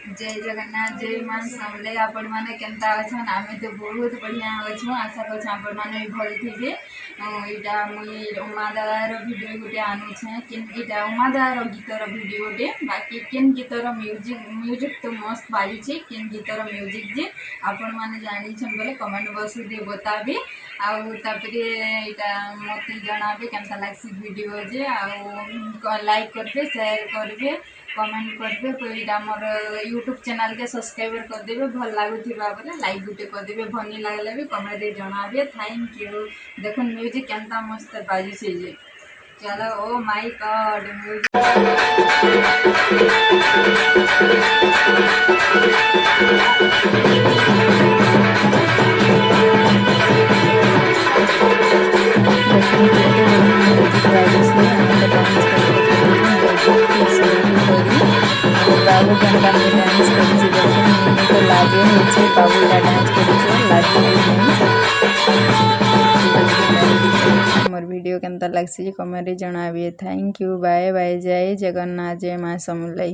जय जगन्नाथ जय मां समले आपण मैंने केनता अच्छन आम तो बहुत बढ़िया अच्छु आशा कर आपण मैंने भी भल थे। यहाँ मुई उमादार भिडियो गोटे आणुछे इटा उमादार गीतर भिडियोटे बाकी केन गीतर म्यूजिक तो मस्त बाजुचे केन गीतर म्यूजिक जे आपण मैंने जानी बोले कमेंट बॉक्स दे बताबे आउे यहाँ मत जनाबे केनता लागसी भिडियो जे लाइक करबे शेयर करबे कमेंट करबे तो यहाँ मोर यूट्यूब चैनल के सब्सक्राइबर करदेवे भल लगुवा बोले लाइक गुटे करदेवे भनी लगले भी कमेंट जनाबे थैंक यू। देखो म्यूजिक केनता मस्त बाजुचे जे चलो ओ माय गॉड बाबू केनता डांस करुचे देखो तो लागे होचे बाबूला डांस करुचे लागे मोर वीडियो केनता लागसी कमेंट जणाबे थैंक यू बाय बाय जय जगन्नाथ जय मां समलाई।